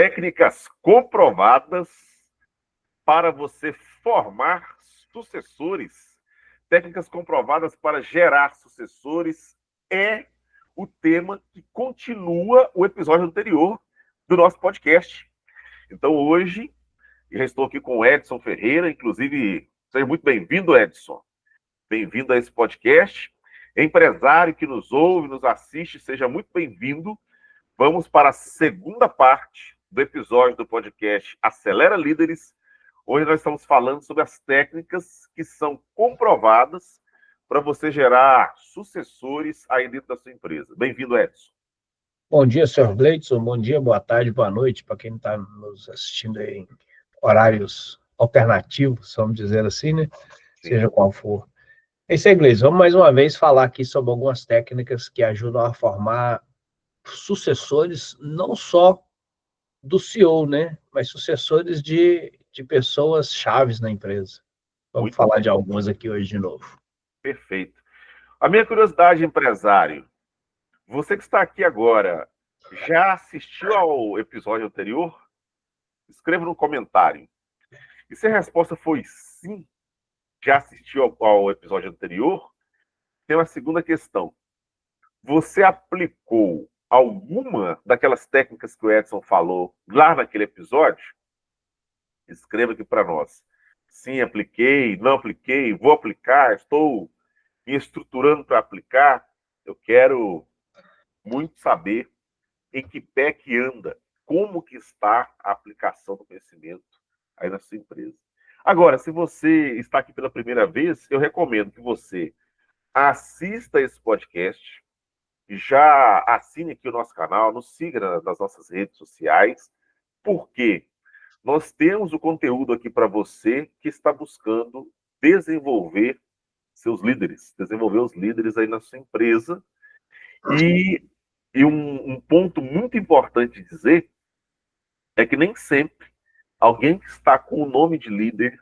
Técnicas comprovadas para você formar sucessores. Técnicas comprovadas para gerar sucessores é o tema que continua o episódio anterior do nosso podcast. Então, hoje, eu estou aqui com o Edson Ferreira, inclusive, seja muito bem-vindo, Edson. Bem-vindo a esse podcast. Empresário que nos ouve, nos assiste, seja muito bem-vindo. Vamos para a segunda parte do episódio do podcast Acelera Líderes. Hoje nós estamos falando sobre as técnicas que são comprovadas para você gerar sucessores aí dentro da sua empresa. Bem-vindo, Edson. Bom dia, senhor Gleidson. Bom dia, boa tarde, boa noite, para quem está nos assistindo aí em horários alternativos, vamos dizer assim, né? Sim. Seja qual for. É isso aí, Gleidson. Vamos mais uma vez falar aqui sobre algumas técnicas que ajudam a formar sucessores, não só do CEO, né? Mas sucessores de pessoas chaves na empresa. Vamos muito falar bem. De algumas aqui hoje de novo. Perfeito. A minha curiosidade, empresário, você que está aqui agora, já assistiu ao episódio anterior? Escreva no comentário. E se a resposta foi sim, já assistiu ao episódio anterior, tem uma segunda questão. Você aplicou alguma daquelas técnicas que o Edson falou lá naquele episódio? Escreva aqui para nós. Sim, apliquei, não apliquei, vou aplicar, estou me estruturando para aplicar. Eu quero muito saber em que pé que anda, como que está a aplicação do conhecimento aí na sua empresa. Agora, se você está aqui pela primeira vez, eu recomendo que você assista esse podcast, já assine aqui o nosso canal, nos siga nas nossas redes sociais, porque nós temos o conteúdo aqui para você que está buscando desenvolver seus líderes, desenvolver os líderes aí na sua empresa. E um ponto muito importante de dizer é que nem sempre alguém que está com o nome de líder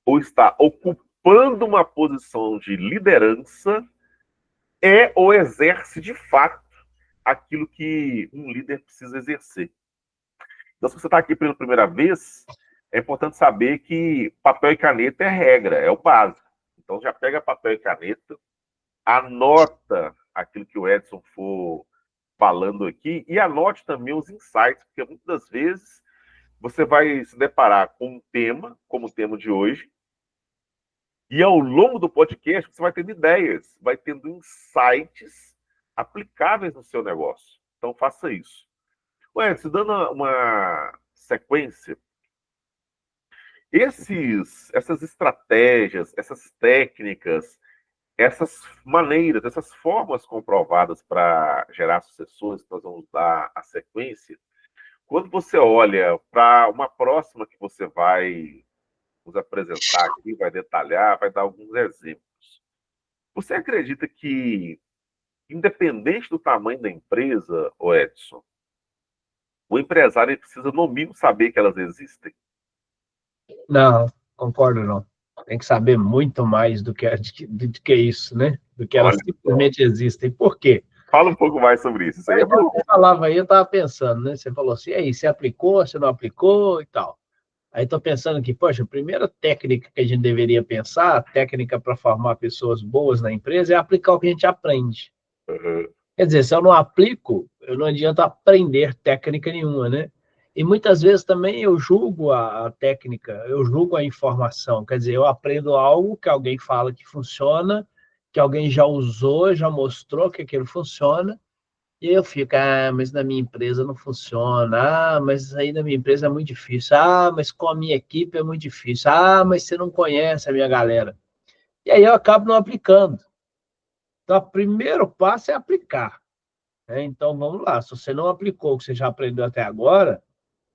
ou está ocupando uma posição de liderança é ou exerce de fato aquilo que um líder precisa exercer. Então, se você está aqui pela primeira vez, é importante saber que papel e caneta é a regra, é o básico. Então, já pega papel e caneta, anota aquilo que o Edson for falando aqui e anote também os insights, porque muitas das vezes você vai se deparar com um tema, como o tema de hoje, e ao longo do podcast você vai tendo ideias, vai tendo insights aplicáveis no seu negócio. Então, faça isso. Edson, dando uma sequência, essas estratégias, essas técnicas, essas maneiras, essas formas comprovadas para gerar sucessores, que nós vamos dar a sequência, quando você olha para uma próxima que você vai nos apresentar aqui, vai detalhar, vai dar alguns exemplos. Você acredita que, independente do tamanho da empresa, Edson, o empresário precisa, no mínimo, saber que elas existem? Não, concordo não. Tem que saber muito mais do que isso, né? Do que elas simplesmente existem. Por quê? Fala um pouco mais sobre isso. Você falava aí, eu estava pensando, né? Você falou assim, aí, você aplicou, você não aplicou e tal. Aí estou pensando que, poxa, a primeira técnica que a gente deveria pensar, a técnica para formar pessoas boas na empresa, é aplicar o que a gente aprende. Uhum. Quer dizer, se eu não aplico, eu não adianta aprender técnica nenhuma, né? E muitas vezes também eu julgo a técnica, eu julgo a informação. Quer dizer, eu aprendo algo que alguém fala que funciona, que alguém já usou, já mostrou que aquilo funciona, e eu fico, mas na minha empresa não funciona, mas aí na minha empresa é muito difícil, mas com a minha equipe é muito difícil, mas você não conhece a minha galera. E aí eu acabo não aplicando. Então, o primeiro passo é aplicar. Né? Então, vamos lá, se você não aplicou o que você já aprendeu até agora,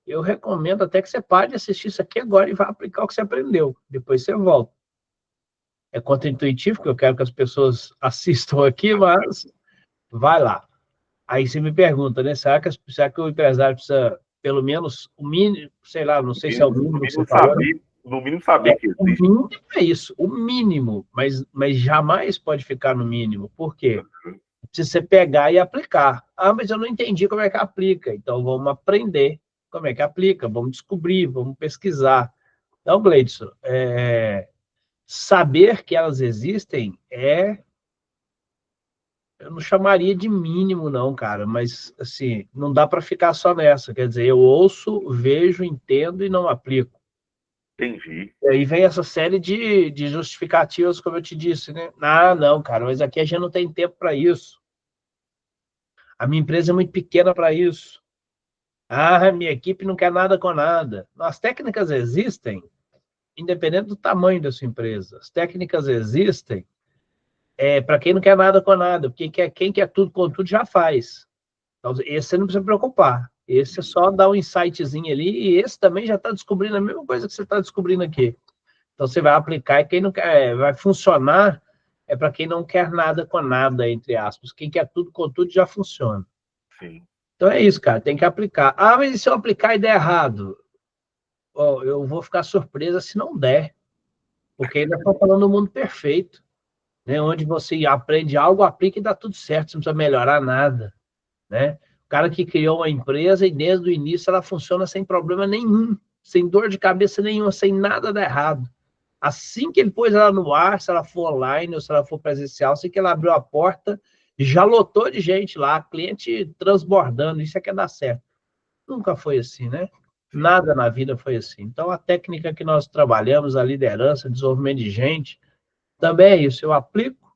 eu recomendo até que você pare de assistir isso aqui agora e vá aplicar o que você aprendeu. Depois você volta. É contraintuitivo, porque eu quero que as pessoas assistam aqui, mas vai lá. Aí você me pergunta, né? Será que o empresário precisa, pelo menos, o mínimo, sei lá, não sei se é o mínimo que você falou. No mínimo saber que existe. O mínimo é isso, o mínimo, mas jamais pode ficar no mínimo. Por quê? Precisa você pegar e aplicar. Mas eu não entendi como é que aplica. Então, vamos aprender Como é que aplica? Vamos descobrir, vamos pesquisar. Então, Gleidson, saber que elas existem eu não chamaria de mínimo, não, cara, mas, assim, não dá para ficar só nessa. Quer dizer, eu ouço, vejo, entendo e não aplico. Entendi. E aí vem essa série de justificativas, como eu te disse, né? Ah, não, cara, mas aqui a gente não tem tempo para isso. A minha empresa é muito pequena para isso. Ah, minha equipe não quer nada com nada. As técnicas existem, independente do tamanho da sua empresa. As técnicas existem para quem não quer nada com nada, porque quem quer tudo com tudo já faz. Então, esse você não precisa preocupar. Esse é só dar um insightzinho ali, e esse também já está descobrindo a mesma coisa que você está descobrindo aqui. Então, você vai aplicar e quem não quer, vai funcionar para quem não quer nada com nada, entre aspas. Quem quer tudo com tudo já funciona. Sim. Então é isso, cara, tem que aplicar. Ah, mas e se eu aplicar e der errado? Oh, eu vou ficar surpresa se não der, porque ainda estão falando do mundo perfeito, né? Onde você aprende algo, aplica e dá tudo certo, você não precisa melhorar nada, né? O cara que criou uma empresa e desde o início ela funciona sem problema nenhum, sem dor de cabeça nenhuma, sem nada dar errado. Assim que ele pôs ela no ar, se ela for online ou se ela for presencial, assim que ela abriu a porta, já lotou de gente lá, cliente transbordando, isso é que dar certo. Nunca foi assim, né? Sim. Nada na vida foi assim. Então, a técnica que nós trabalhamos, a liderança, desenvolvimento de gente, também é isso. Eu aplico,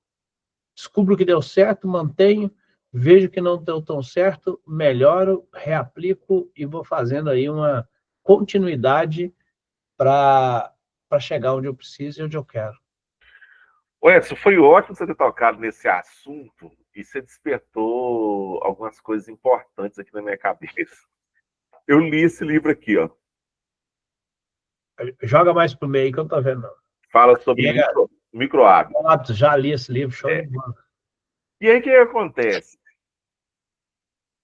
descubro o que deu certo, mantenho, vejo que não deu tão certo, melhoro, reaplico e vou fazendo aí uma continuidade para chegar onde eu preciso e onde eu quero. Ô Edson, foi ótimo você ter tocado nesse assunto e você despertou algumas coisas importantes aqui na minha cabeça. Eu li esse livro aqui, ó. Joga mais pro meio que eu não tô vendo, não. Fala sobre E aí, micro hábitos. já li esse livro, show de É. bola. E aí o que acontece?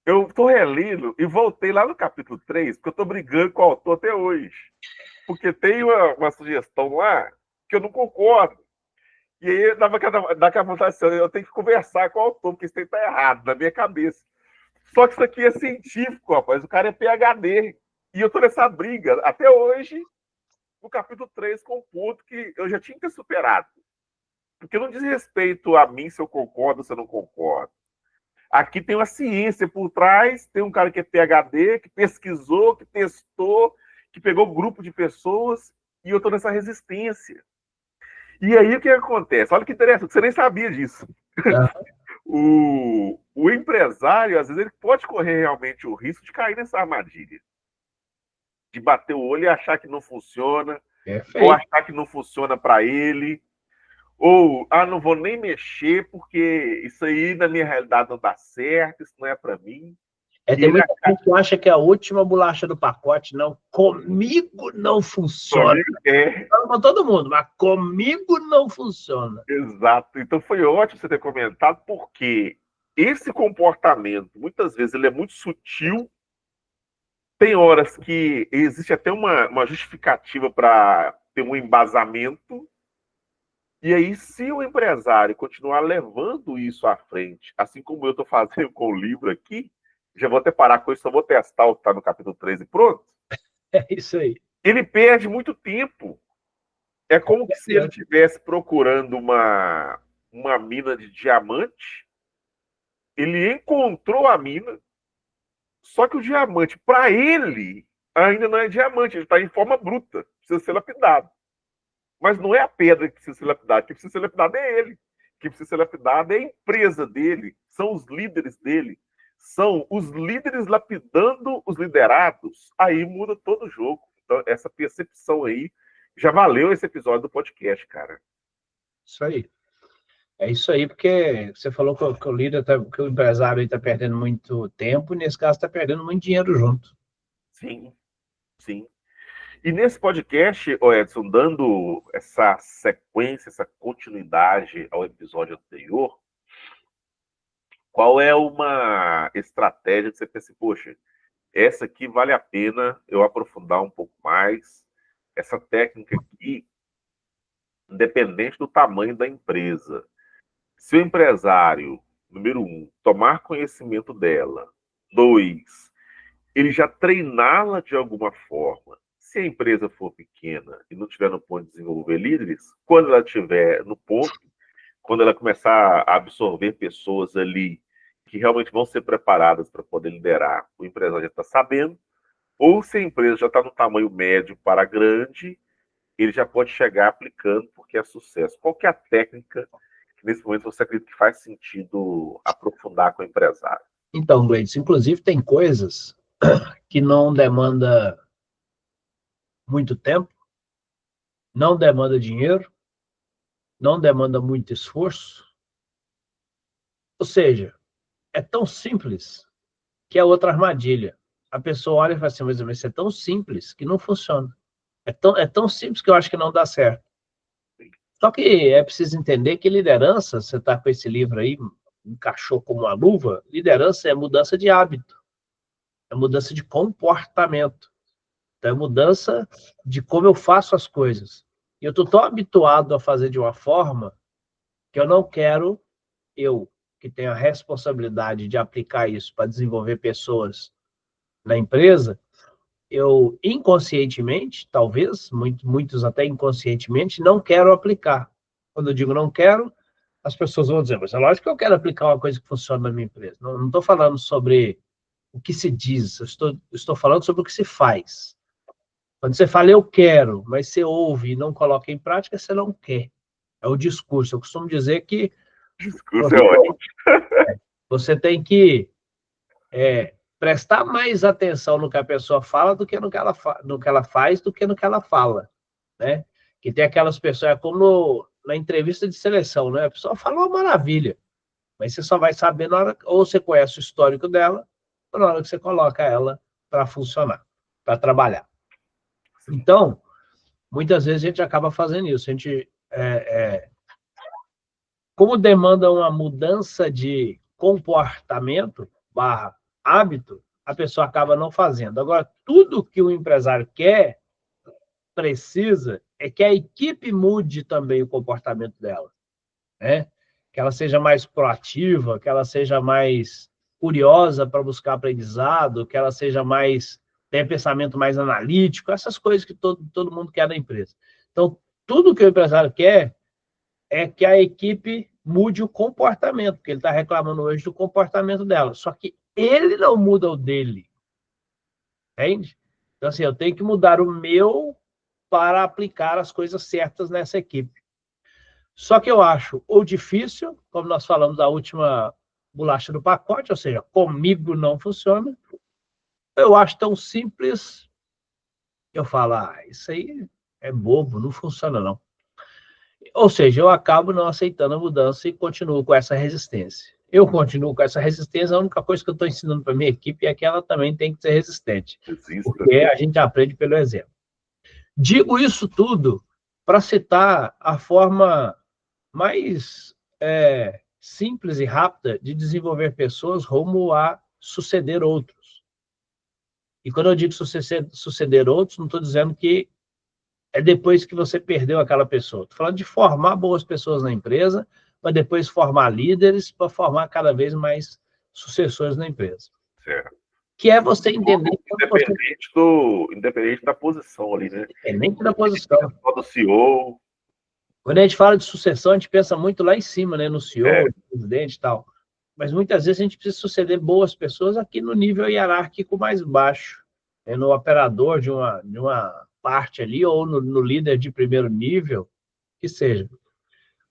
Eu tô relendo e voltei lá no capítulo 3, porque eu tô brigando com o autor até hoje. Porque tem uma sugestão lá que eu não concordo. E aí dá aquela vontade assim, eu tenho que conversar com o autor, porque isso aí tá errado na minha cabeça. Só que isso aqui é científico, rapaz. O cara é PhD. E eu tô nessa briga até hoje, no capítulo 3, com um ponto que eu já tinha que ter superado. Porque não diz respeito a mim se eu concordo ou se eu não concordo. Aqui tem uma ciência por trás, tem um cara que é PhD, que pesquisou, que testou, que pegou um grupo de pessoas, e eu tô nessa resistência. E aí o que acontece? Olha que interessante, você nem sabia disso. O empresário, às vezes, ele pode correr realmente o risco de cair nessa armadilha. De bater o olho e achar que não funciona, ou Perfeito. achar que não funciona para ele, ou, não vou nem mexer porque isso aí na minha realidade não dá certo, isso não é para mim. E Tem ele muita gente que acha que é a última bolacha do pacote, não. Comigo não funciona. comigo é. Para todo mundo, mas comigo não funciona. Exato. Então foi ótimo você ter comentado, porque esse comportamento, muitas vezes, ele é muito sutil. Tem horas que existe até uma justificativa para ter um embasamento. E aí, se o empresário continuar levando isso à frente, assim como eu estou fazendo com o livro aqui, já vou até parar com isso, só vou testar o que está no capítulo 3 e pronto. É isso aí. Ele perde muito tempo. É Com como se ele certeza. estivesse procurando uma mina de diamante. Ele encontrou a mina, só que o diamante, para ele, ainda não é diamante, ele está em forma bruta, precisa ser lapidado. Mas não é a pedra que precisa ser lapidada, quem precisa ser lapidado é ele. Quem precisa ser lapidado é a empresa dele, são os líderes dele. São os líderes lapidando os liderados. Aí muda todo o jogo. Então, essa percepção aí já valeu esse episódio do podcast, cara. Isso aí. É isso aí, porque você falou que o líder, que o empresário está perdendo muito tempo, e nesse caso está perdendo muito dinheiro junto. Sim, sim. E nesse podcast, Edson, dando essa sequência, essa continuidade ao episódio anterior, qual é uma estratégia que você pensa assim, poxa, essa aqui vale a pena eu aprofundar um pouco mais, essa técnica aqui, independente do tamanho da empresa. Se o empresário, número 1, tomar conhecimento dela, 2, ele já treiná-la de alguma forma. Se a empresa for pequena e não tiver no ponto de desenvolver líderes, quando ela estiver no ponto, quando ela começar a absorver pessoas ali que realmente vão ser preparadas para poder liderar, o empresário já está sabendo, ou se a empresa já está no tamanho médio para grande, ele já pode chegar aplicando porque é sucesso. Qual que é a técnica que nesse momento você acredita que faz sentido aprofundar com o empresário? Então, Gleides, inclusive tem coisas que não demanda muito tempo, não demanda dinheiro, não demanda muito esforço. Ou seja, é tão simples que é outra armadilha. A pessoa olha e fala assim, mas isso é tão simples que não funciona. É tão simples que eu acho que não dá certo. Só que é preciso entender que liderança, você está com esse livro aí, encaixou como uma luva, liderança é mudança de hábito, é mudança de comportamento, então é mudança de como eu faço as coisas. E eu estou tão habituado a fazer de uma forma que eu não quero, eu, que tenho a responsabilidade de aplicar isso para desenvolver pessoas na empresa, eu inconscientemente, talvez, muitos até inconscientemente, não quero aplicar. Quando eu digo não quero, as pessoas vão dizer, mas é lógico que eu quero aplicar uma coisa que funciona na minha empresa. Não estou falando sobre o que se diz, estou falando sobre o que se faz. Quando você fala eu quero, mas você ouve e não coloca em prática, você não quer. É o discurso. Eu costumo dizer que Discurso é você, ótimo. você tem que prestar mais atenção no que a pessoa fala do que no que ela faz, do que no que ela fala, né? Que tem aquelas pessoas, é como na entrevista de seleção, né? A pessoa fala uma maravilha, mas você só vai saber na hora, ou você conhece o histórico dela, ou na hora que você coloca ela para funcionar, para trabalhar. Então, muitas vezes a gente acaba fazendo isso. A gente, como demanda uma mudança de comportamento barra hábito, a pessoa acaba não fazendo. Agora, tudo que o empresário quer, precisa, é que a equipe mude também o comportamento dela, né? Que ela seja mais proativa, que ela seja mais curiosa para buscar aprendizado, que ela seja mais, tenha pensamento mais analítico, essas coisas que todo mundo quer da empresa. Então, tudo que o empresário quer é que a equipe mude o comportamento, porque ele está reclamando hoje do comportamento dela. Só que ele não muda o dele, entende? Então, assim, eu tenho que mudar o meu para aplicar as coisas certas nessa equipe. Só que eu acho ou difícil, como nós falamos da última bolacha do pacote, ou seja, comigo não funciona. Eu acho tão simples, eu falo, isso aí é bobo, não funciona não. Ou seja, eu acabo não aceitando a mudança e continuo com essa resistência. Eu continuo com essa resistência, a única coisa que eu estou ensinando para a minha equipe é que ela também tem que ser resistente, Exista. porque a gente aprende pelo exemplo. Digo isso tudo para citar a forma mais simples e rápida de desenvolver pessoas rumo a suceder outros. E quando eu digo suceder outros, não estou dizendo que é depois que você perdeu aquela pessoa. Estou falando de formar boas pessoas na empresa, para depois formar líderes, para formar cada vez mais sucessores na empresa. Certo. Que é você entender... Independente da posição ali, né? Independente da posição. Só do CEO. Quando a gente fala de sucessão, a gente pensa muito lá em cima, né? No CEO, no presidente e tal. Mas muitas vezes a gente precisa suceder boas pessoas aqui no nível hierárquico mais baixo, né? No operador de uma parte ali, ou no líder de primeiro nível, que seja.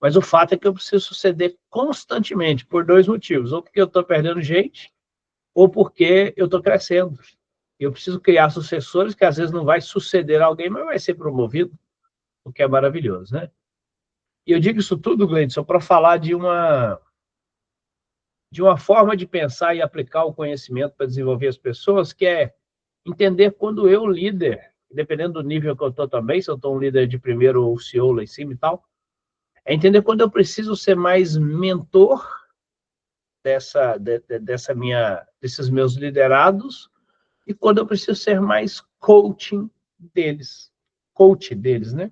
Mas o fato é que eu preciso suceder constantemente, por dois motivos. Ou porque eu estou perdendo gente, ou porque eu estou crescendo. Eu preciso criar sucessores que às vezes não vai suceder alguém, mas vai ser promovido, o que é maravilhoso, né? E eu digo isso tudo, Gleidson, para falar de uma forma de pensar e aplicar o conhecimento para desenvolver as pessoas, que é entender quando eu, líder, dependendo do nível que eu estou também, se eu estou um líder de primeiro ou CEO lá em cima e tal, é entender quando eu preciso ser mais mentor desses meus liderados e quando eu preciso ser mais coach deles, né?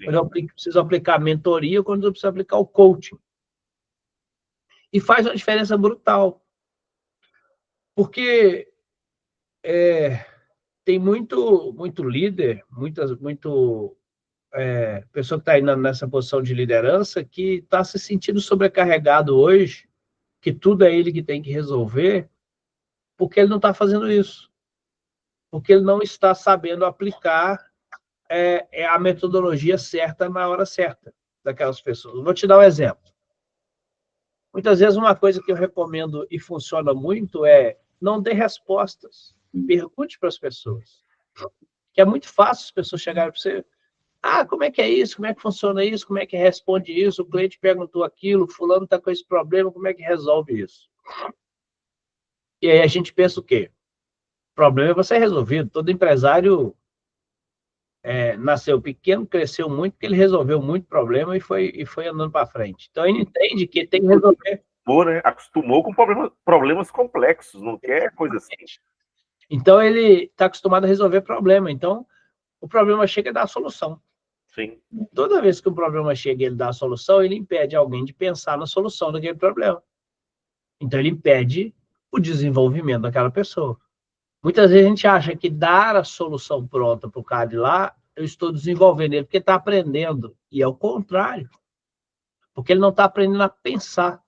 Quando eu preciso aplicar mentoria, quando eu preciso aplicar o coaching. E faz uma diferença brutal. Porque Tem muito líder, pessoa que está aí nessa posição de liderança que está se sentindo sobrecarregado hoje, que tudo é ele que tem que resolver, porque ele não está fazendo isso, porque ele não está sabendo aplicar a metodologia certa na hora certa daquelas pessoas. Vou te dar um exemplo. Muitas vezes uma coisa que eu recomendo e funciona muito é não dê respostas, pergunte para as pessoas. Que é muito fácil as pessoas chegarem para você, como é que é isso? Como é que funciona isso? Como é que responde isso? O cliente perguntou aquilo, fulano está com esse problema, como é que resolve isso? E aí a gente pensa o quê? O problema vai ser resolvido. Todo empresário nasceu pequeno, cresceu muito, porque ele resolveu muito problema e foi andando para frente. Então ele entende que tem que resolver. Né? Acostumou com problemas complexos, não quer coisa assim. Então ele está acostumado a resolver problema. Então o problema chega e dá a solução. Sim. Toda vez que o problema chega e ele dá a solução, ele impede alguém de pensar na solução daquele problema. Então, ele impede o desenvolvimento daquela pessoa. Muitas vezes a gente acha que dar a solução pronta para o cara de lá, eu estou desenvolvendo ele, porque está aprendendo. E é o contrário. Porque ele não está aprendendo a pensar.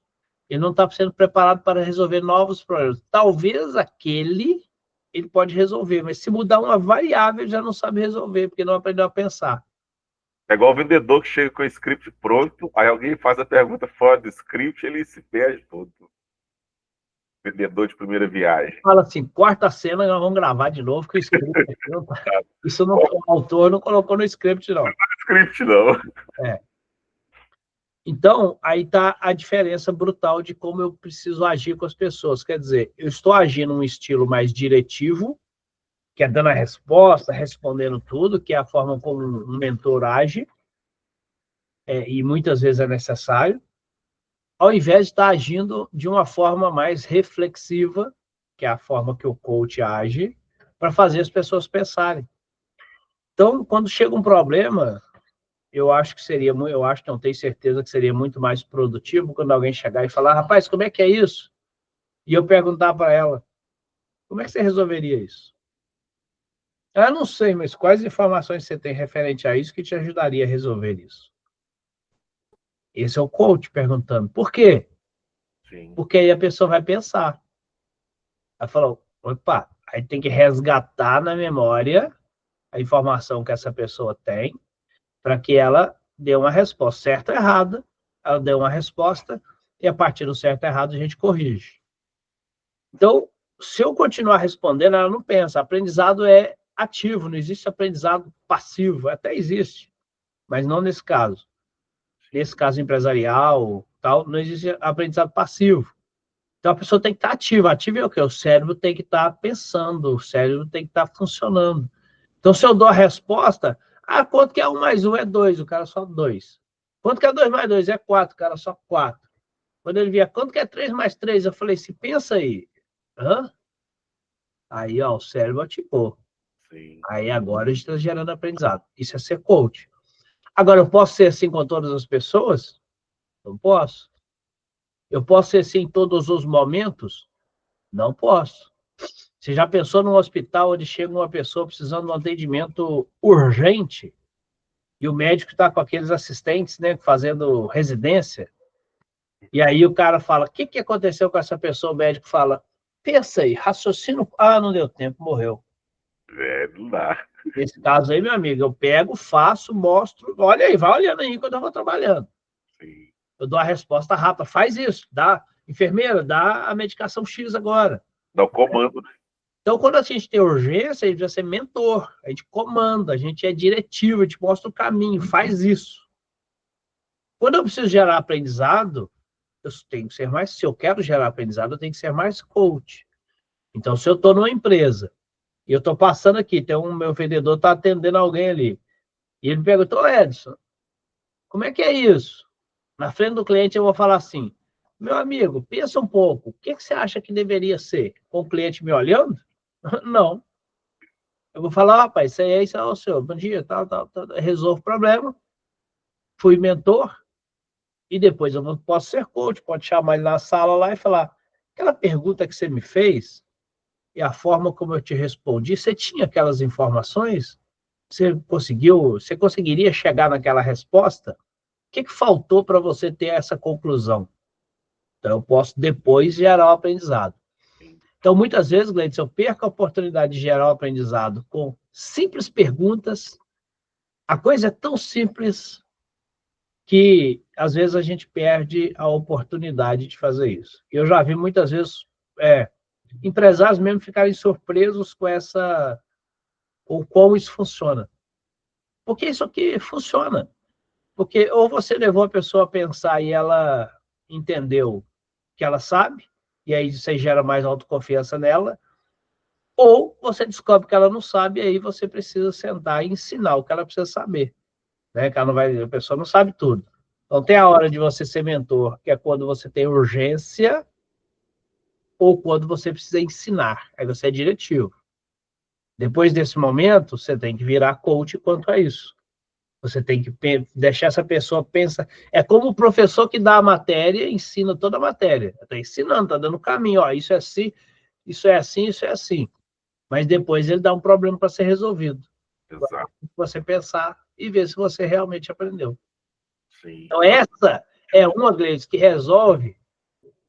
Ele não está sendo preparado para resolver novos problemas. Talvez ele pode resolver, mas se mudar uma variável, ele já não sabe resolver, porque não aprendeu a pensar. É igual o vendedor que chega com o script pronto, aí alguém faz a pergunta fora do script, ele se perde todo. Vendedor de primeira viagem. Fala assim, quarta cena, nós vamos gravar de novo, que o script isso não, o autor não colocou no script, não. Não tá no script, não. Então, aí está a diferença brutal de como eu preciso agir com as pessoas. Quer dizer, eu estou agindo num estilo mais diretivo, que é dando a resposta, respondendo tudo, que é a forma como um mentor age, e muitas vezes é necessário, ao invés de estar agindo de uma forma mais reflexiva, que é a forma que o coach age, para fazer as pessoas pensarem. Então, quando chega um problema, eu acho, não tenho certeza que seria muito mais produtivo quando alguém chegar e falar, rapaz, como é que é isso? E eu perguntar para ela, como é que você resolveria isso? Ela, não sei, mas quais informações você tem referente a isso que te ajudaria a resolver isso? Esse é o coach perguntando. Por quê? Sim. Porque aí a pessoa vai pensar. Ela falou, opa, aí tem que resgatar na memória a informação que essa pessoa tem para que ela dê uma resposta certa ou errada. Ela deu uma resposta e a partir do certo ou errado a gente corrige. Então, se eu continuar respondendo, ela não pensa. Aprendizado é ativo, não existe aprendizado passivo. Até existe, mas não nesse caso. Nesse caso empresarial, tal, não existe aprendizado passivo. Então, a pessoa tem que estar ativa. Ativo é o quê? O cérebro tem que estar pensando, o cérebro tem que estar funcionando. Então, se eu dou a resposta, quanto que é 1 mais 1 é 2, o cara só 2. Quanto que é 2 mais 2 é 4, o cara só 4. Quando ele via, quanto que é 3 mais 3? Eu falei, se pensa aí. Hã? Aí, ó, o cérebro ativou. Sim. Aí agora a gente está gerando aprendizado. Isso é ser coach. Agora, eu posso ser assim com todas as pessoas? Não posso. Eu posso ser assim em todos os momentos? Não posso. Você já pensou num hospital onde chega uma pessoa precisando de um atendimento urgente e o médico está com aqueles assistentes, né, fazendo residência? E aí o cara fala, o que aconteceu com essa pessoa? O médico fala, pensa aí, raciocínio... não deu tempo, morreu. Não dá. Nesse caso aí, meu amigo, eu pego, faço, mostro, olha aí, vai olhando aí quando eu vou trabalhando. Sim. Eu dou a resposta rápida, faz isso, dá, enfermeira, dá a medicação X agora. Dá o comando, né? Então, quando a gente tem urgência, a gente vai ser mentor, a gente comanda, a gente é diretivo, a gente mostra o caminho, faz isso. Quando eu preciso gerar aprendizado, eu tenho que ser mais, se eu quero gerar aprendizado, eu tenho que ser mais coach. Então, se eu estou numa empresa, e eu estou passando aqui, meu vendedor está atendendo alguém ali, e ele me perguntou, Edson, como é que é isso? Na frente do cliente eu vou falar assim, meu amigo, pensa um pouco, o que você acha que deveria ser? Com o cliente me olhando? Não. Eu vou falar, rapaz, isso é o senhor, bom dia, tal, resolvo o problema, fui mentor, e depois eu posso ser coach, pode chamar ele na sala lá e falar, aquela pergunta que você me fez, e a forma como eu te respondi, você tinha aquelas informações? Você conseguiria chegar naquela resposta? O que faltou para você ter essa conclusão? Então, eu posso depois gerar o aprendizado. Então, muitas vezes, Gleidson, eu perco a oportunidade de gerar o aprendizado com simples perguntas. A coisa é tão simples que, às vezes, a gente perde a oportunidade de fazer isso. Eu já vi muitas vezes empresários mesmo ficarem surpresos ou como isso funciona. Porque isso aqui funciona. Porque ou você levou a pessoa a pensar e ela entendeu que ela sabe, e aí você gera mais autoconfiança nela, ou você descobre que ela não sabe, e aí você precisa sentar e ensinar o que ela precisa saber. Né? Que ela não vai, a pessoa não sabe tudo. Então tem a hora de você ser mentor, que é quando você tem urgência, ou quando você precisa ensinar. Aí você é diretivo. Depois desse momento, você tem que virar coach quanto a isso. Você tem que deixar essa pessoa pensar. É como o professor que dá a matéria, ensina toda a matéria. Está ensinando, está dando caminho. Ó, isso é assim, isso é assim, isso é assim. Mas depois ele dá um problema para ser resolvido. Exato. Você pensar e ver se você realmente aprendeu. Sim. Então, essa é uma, Gleice, que resolve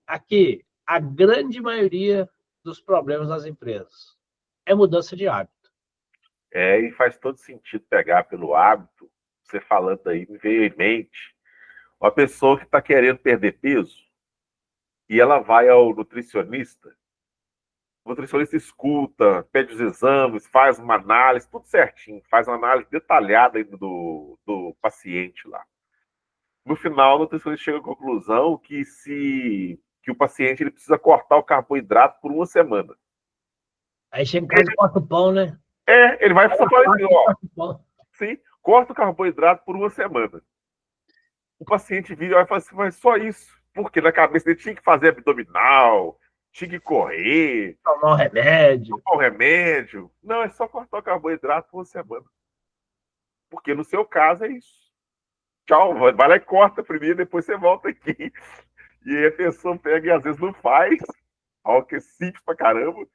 aqui a grande maioria dos problemas das empresas. É mudança de hábito. E faz todo sentido pegar pelo hábito. Você falando aí, me veio em mente uma pessoa que está querendo perder peso e ela vai ao nutricionista. O nutricionista escuta, pede os exames, faz uma análise, tudo certinho, faz uma análise detalhada do paciente lá. No final, o nutricionista chega à conclusão que o paciente ele precisa cortar o carboidrato por uma semana. Aí chega em casa e corta o pão, né? Ele vai falar assim, ó, sim, corta o carboidrato por uma semana. O paciente vira e vai falar assim, mas só isso. Porque na cabeça dele tinha que fazer abdominal, tinha que correr, tomar um remédio. tomar um remédio. Não, é só cortar o carboidrato por uma semana. Porque no seu caso é isso. Tchau, vai lá e corta primeiro, depois você volta aqui. E aí a pessoa pega e às vezes não faz, algo que é simples pra caramba.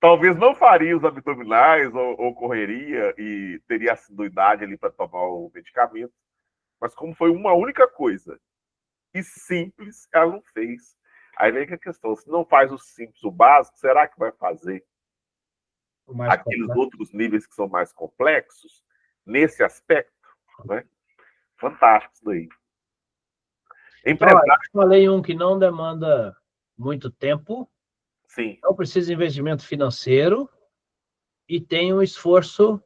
Talvez não faria os abdominais ou correria e teria assiduidade ali para tomar o medicamento. Mas como foi uma única coisa e simples, ela não fez. Aí vem que a questão, se não faz o simples, o básico, será que vai fazer aqueles complexo. outros níveis que são mais complexos nesse aspecto? Né? Fantástico isso daí. Então, eu falei um que não demanda muito tempo, Sim. não precisa de investimento financeiro e tem um esforço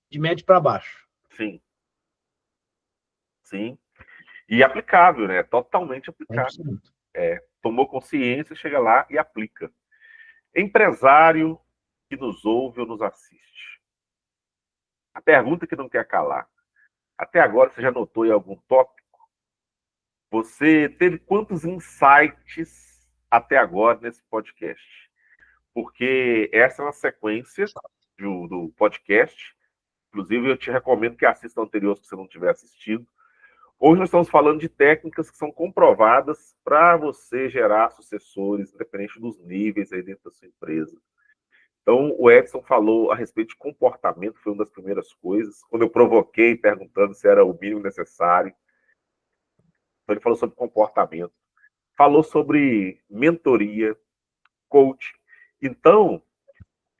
de médio para baixo. Sim. Sim. E aplicável, né? Totalmente aplicável. Tomou consciência, chega lá e aplica. Empresário que nos ouve ou nos assiste. A pergunta que não quer calar. Até agora, você já notou em algum tópico? Você teve quantos insights até agora nesse podcast? Porque essa é uma sequência do podcast. Inclusive, eu te recomendo que assista o anterior, se você não tiver assistido. Hoje nós estamos falando de técnicas que são comprovadas para você gerar sucessores, independente dos níveis aí dentro da sua empresa. Então, o Edson falou a respeito de comportamento, foi uma das primeiras coisas. Quando eu provoquei, perguntando se era o mínimo necessário. Então, ele falou sobre comportamento. Falou sobre mentoria, coach. Então,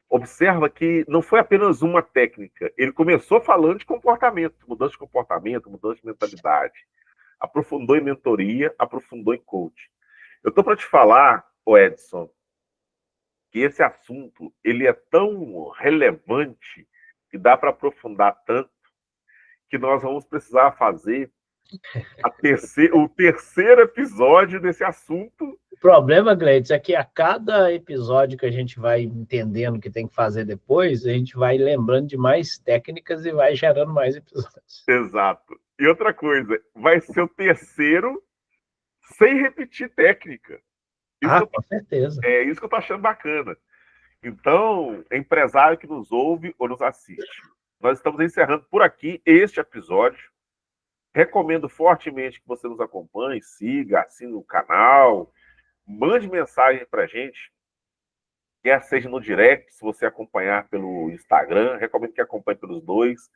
observa que não foi apenas uma técnica. Ele começou falando de comportamento, mudança de comportamento, mudança de mentalidade. Aprofundou em mentoria, aprofundou em coach. Eu estou para te falar, Edson, que esse assunto ele é tão relevante que dá para aprofundar tanto que nós vamos precisar fazer o terceiro episódio desse assunto. O problema, Gleides, é que a cada episódio que a gente vai entendendo o que tem que fazer depois, a gente vai lembrando de mais técnicas e vai gerando mais episódios. Exato. E outra coisa, vai ser o terceiro sem repetir técnica. Com certeza. É isso que eu estou achando bacana. Então, empresário que nos ouve ou nos assiste, nós estamos encerrando por aqui este episódio. Recomendo fortemente que você nos acompanhe, siga, assine o canal, mande mensagem para a gente. quer seja no direct, se você acompanhar pelo Instagram, recomendo que acompanhe pelos dois.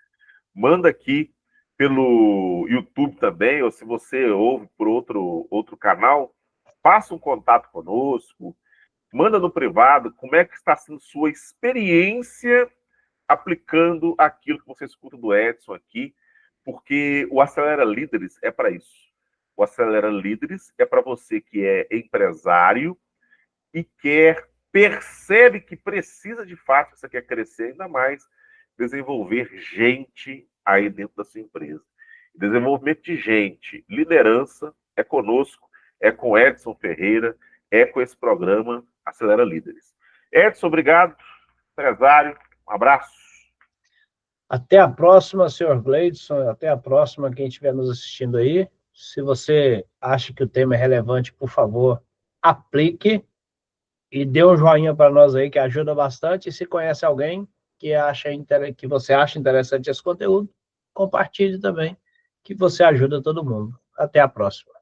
Manda aqui pelo YouTube também, ou se você ouve por outro canal, faça um contato conosco, manda no privado como é que está sendo sua experiência aplicando aquilo que você escuta do Edson aqui, porque o Acelera Líderes é para isso. O Acelera Líderes é para você que é empresário e percebe que precisa de fato, você quer crescer ainda mais, desenvolver gente aí dentro da sua empresa. Desenvolvimento de gente, liderança, é conosco, é com Edson Ferreira, é com esse programa Acelera Líderes. Edson, obrigado, empresário, um abraço. Até a próxima, senhor Gleidson, até a próxima, quem estiver nos assistindo aí. Se você acha que o tema é relevante, por favor, aplique e dê um joinha para nós aí, que ajuda bastante. E se conhece alguém que você acha interessante esse conteúdo, compartilhe também, que você ajuda todo mundo. Até a próxima.